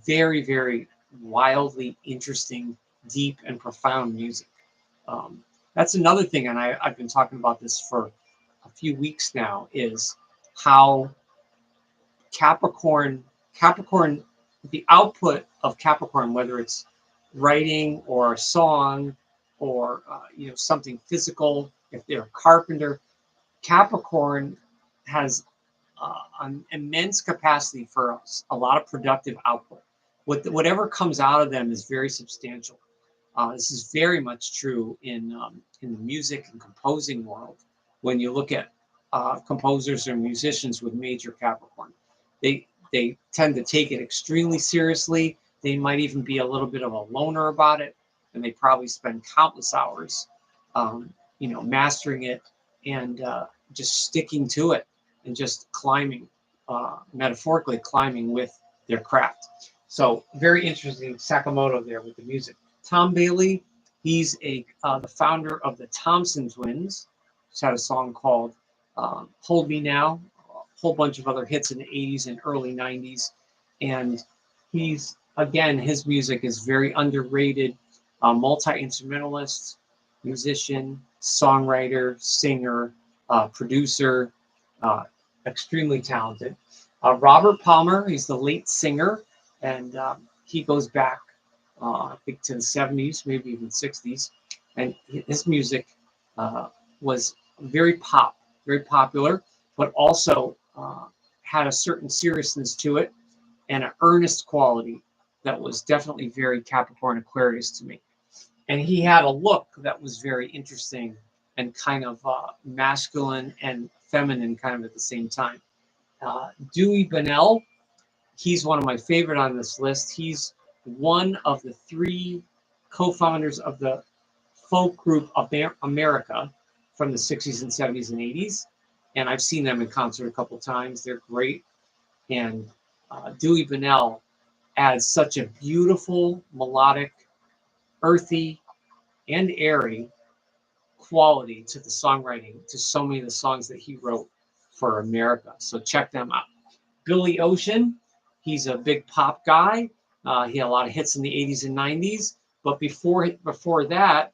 Very, very wildly interesting, deep, and profound music. That's another thing, and I've been talking about this for a few weeks now, is how Capricorn, the output of Capricorn, whether it's writing or a song or something physical, if they're a carpenter, Capricorn has an immense capacity for a lot of productive output. Whatever comes out of them is very substantial. This is very much true in the music and composing world. When you look at composers or musicians with major Capricorn. They tend to take it extremely seriously. They might even be a little bit of a loner about it, and they probably spend countless hours, mastering it and just sticking to it and just climbing, metaphorically climbing with their craft. So very interesting Sakamoto there with the music. Tom Bailey, he's the founder of the Thompson Twins. He's had a song called Hold Me Now, a whole bunch of other hits in the 80s and early 90s. And he's, again, his music is very underrated. Multi-instrumentalist, musician, songwriter, singer, producer, extremely talented. Robert Palmer, he's the late singer, and he goes back, I think, to the 70s, maybe even 60s. And his music was very popular, but also had a certain seriousness to it and an earnest quality that was definitely very Capricorn Aquarius to me. And he had a look that was very interesting and kind of masculine and feminine kind of at the same time. Dewey Bunnell, he's one of my favorite on this list. He's one of the 3 co-founders of the folk group America from the 60s and 70s and 80s. And I've seen them in concert a couple times. They're great. And Dewey Bunnell adds such a beautiful, melodic, earthy, and airy quality to the songwriting, to so many of the songs that he wrote for America. So check them out. Billy Ocean, he's a big pop guy. He had a lot of hits in the 80s and 90s. But before that,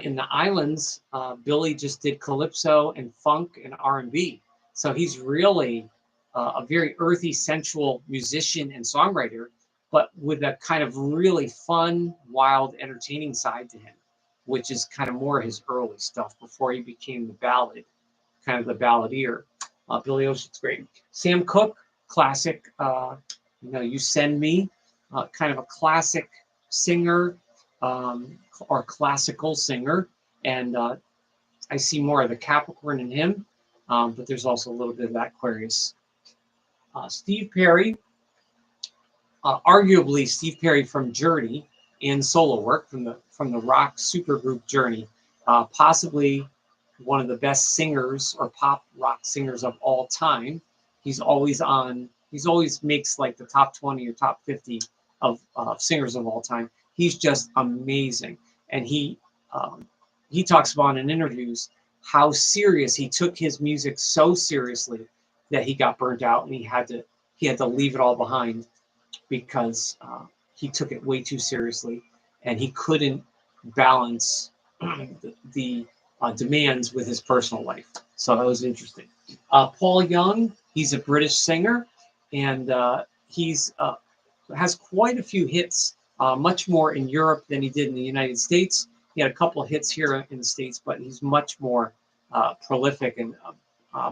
in the islands, Billy just did calypso and funk and R&B. So he's really a very earthy, sensual musician and songwriter, but with a kind of really fun, wild, entertaining side to him, which is kind of more his early stuff before he became the ballad, kind of the balladeer. Billy Ocean's great. Sam Cooke, classic, You Send Me, kind of a classic singer or classical singer. And I see more of the Capricorn in him, but there's also a little bit of that Aquarius. Steve Perry, arguably Steve Perry from Journey in solo work from the rock supergroup Journey, possibly one of the best singers or pop rock singers of all time. He's always makes like the top 20 or top 50 of singers of all time. He's just amazing, and he talks about in interviews how serious he took his music, so seriously that he got burnt out and he had to leave it all behind because he took it way too seriously and he couldn't balance the demands with his personal life. So that was interesting. Paul Young, he's a British singer, and he's has quite a few hits, much more in Europe than he did in the United States. He had a couple of hits here in the States, but he's much more prolific and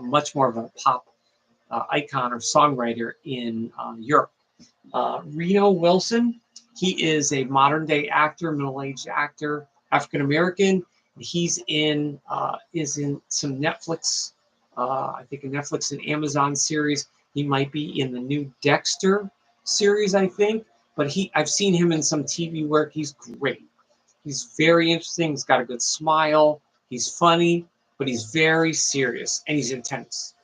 much more of a pop icon or songwriter in Europe. Reno Wilson, he is a modern day actor, middle-aged actor, African American. He's is in some Netflix, I think a Netflix and Amazon series. He might be in the new Dexter series, I think. But I've seen him in some TV work. He's great. He's very interesting. He's got a good smile. He's funny, but he's very serious and he's intense.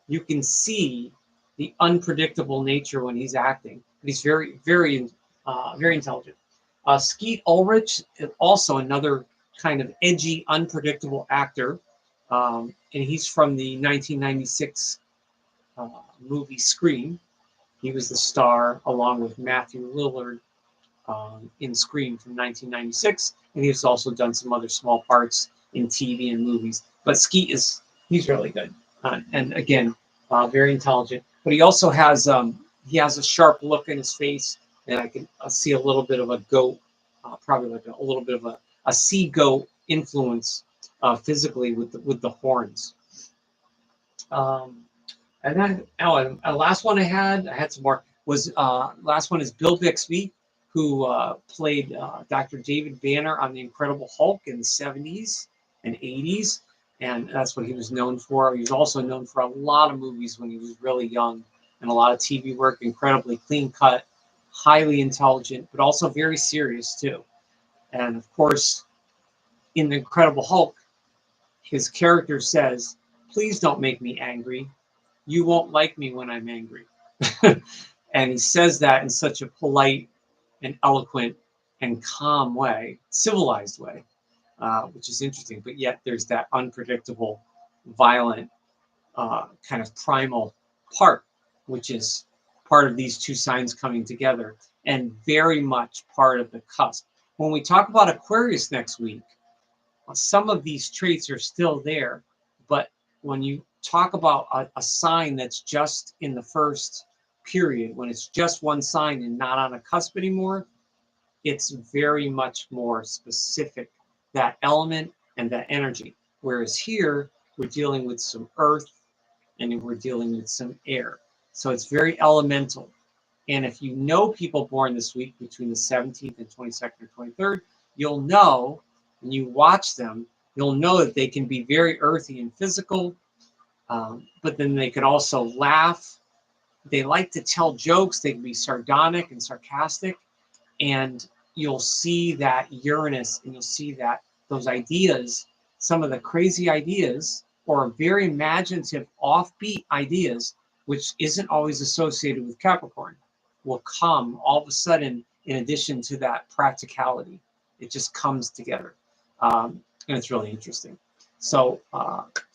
You can see the unpredictable nature when he's acting, but he's very, very, very intelligent. Skeet Ulrich is also another kind of edgy, unpredictable actor, and he's from the 1996 movie Scream. He was the star along with Matthew Lillard in Scream from 1996, and he's also done some other small parts in TV and movies. But Skeet he's really good, and again, very intelligent. But he also has a sharp look in his face, and I can see a little bit of a goat, probably like a little bit of a sea goat influence physically with the horns. And then last one I had some more, was last one is Bill Bixby, who played Dr. David Banner on The Incredible Hulk in the 70s and 80s. and that's what he was known for. He was also known for a lot of movies when he was really young, and a lot of TV work. Incredibly clean cut, highly intelligent, but also very serious too. And of course, in The Incredible Hulk, his character says, "Please don't make me angry. You won't like me when I'm angry." And he says that in such a polite and eloquent and calm way, civilized way, which is interesting. But yet there's that unpredictable, violent, kind of primal part, which is part of these two signs coming together and very much part of the cusp. When we talk about Aquarius next week, some of these traits are still there, but when you talk about a sign that's just in the first period, when it's just one sign and not on a cusp anymore, it's very much more specific, that element and that energy. Whereas here, we're dealing with some earth and we're dealing with some air. So it's very elemental. And if you know people born this week between the 17th and 22nd or 23rd, you'll know, when you watch them, you'll know that they can be very earthy and physical, but then they can also laugh. They like to tell jokes. They can be sardonic and sarcastic. And you'll see that Uranus, and you'll see that those ideas, some of the crazy ideas or very imaginative, offbeat ideas, which isn't always associated with Capricorn, will come all of a sudden in addition to that practicality. It just comes together. And it's really interesting. So,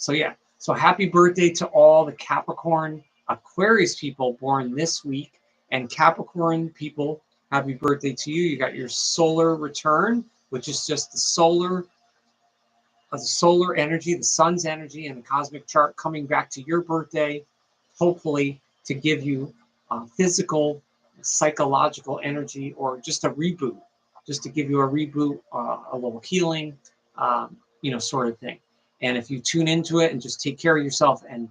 yeah. So happy birthday to all the Capricorn Aquarius people born this week, and Capricorn people, happy birthday to you. You got your solar return, which is just the solar energy, the sun's energy, and the cosmic chart coming back to your birthday, hopefully to give you physical, psychological energy, or just a reboot, just to give you a reboot, a little healing, sort of thing. And if you tune into it and just take care of yourself and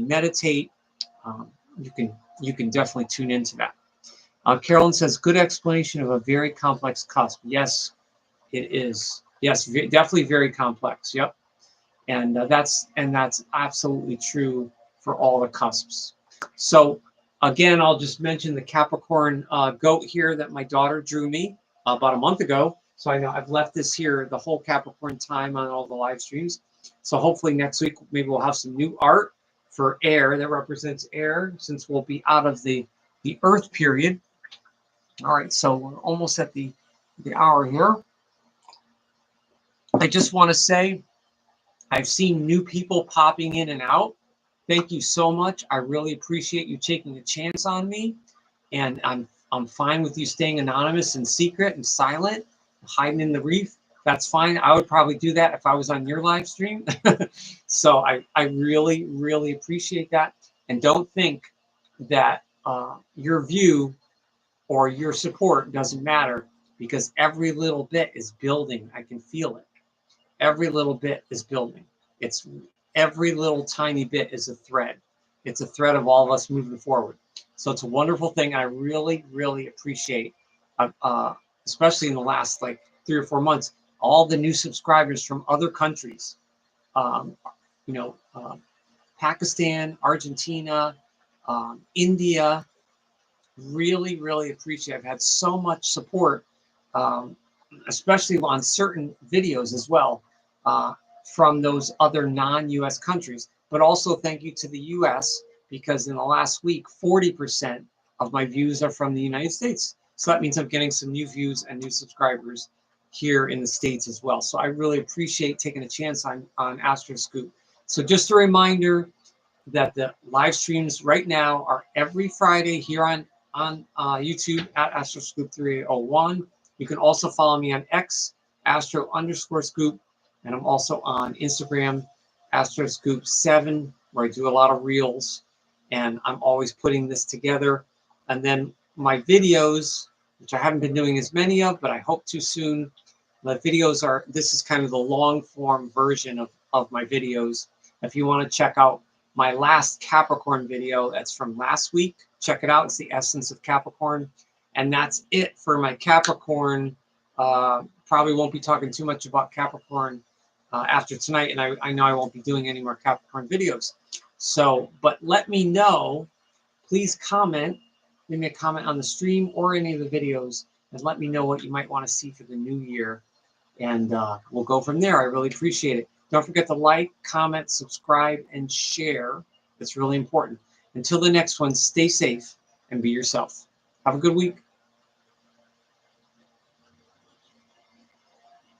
meditate, you can definitely tune into that. Carolyn says, good explanation of a very complex cusp. Yes, it is. Yes, definitely very complex. Yep. And that's absolutely true for all the cusps. So again, I'll just mention the Capricorn goat here that my daughter drew me about a month ago. So I know I've left this here the whole Capricorn time on all the live streams. So hopefully next week, maybe we'll have some new art for air that represents air, since we'll be out of the Earth period. All right, so we're almost at the hour here. I just want to say, I've seen new people popping in and out. Thank you so much. I really appreciate you taking a chance on me, and I'm fine with you staying anonymous and secret and silent, hiding in the reef. That's fine. I would probably do that if I was on your live stream. So I really, really appreciate that. And don't think that your view or your support doesn't matter, because every little bit is building. I can feel it. Every little bit is building. It's every little tiny bit is a thread. It's a thread of all of us moving forward. So it's a wonderful thing. I really, really appreciate, especially in the last 3 or 4 months, all the new subscribers from other countries, Pakistan, Argentina, India. Really, really appreciate it. I've had so much support, especially on certain videos as well, from those other non-US countries. But also thank you to the US, because in the last week, 40% of my views are from the United States. So that means I'm getting some new views and new subscribers here in the States as well. So I really appreciate taking a chance on Astroscoop. So just a reminder that the live streams right now are every Friday here on YouTube at Astroscoop301. You can also follow me on X, Astro_Scoop, and I'm also on Instagram, Astroscoop7, where I do a lot of reels, and I'm always putting this together. And then my videos, which I haven't been doing as many of, but I hope to soon. The videos are, this is kind of the long form version of my videos. If you want to check out my last Capricorn video, that's from last week, check it out. It's the essence of Capricorn. And that's it for my Capricorn. Probably won't be talking too much about Capricorn after tonight, and I know I won't be doing any more Capricorn videos. So, but let me know. Please comment. Leave me a comment on the stream or any of the videos, and let me know what you might want to see for the new year. And we'll go from there. I really appreciate it. Don't forget to like, comment, subscribe, and share. It's really important. Until the next one, stay safe and be yourself. Have a good week.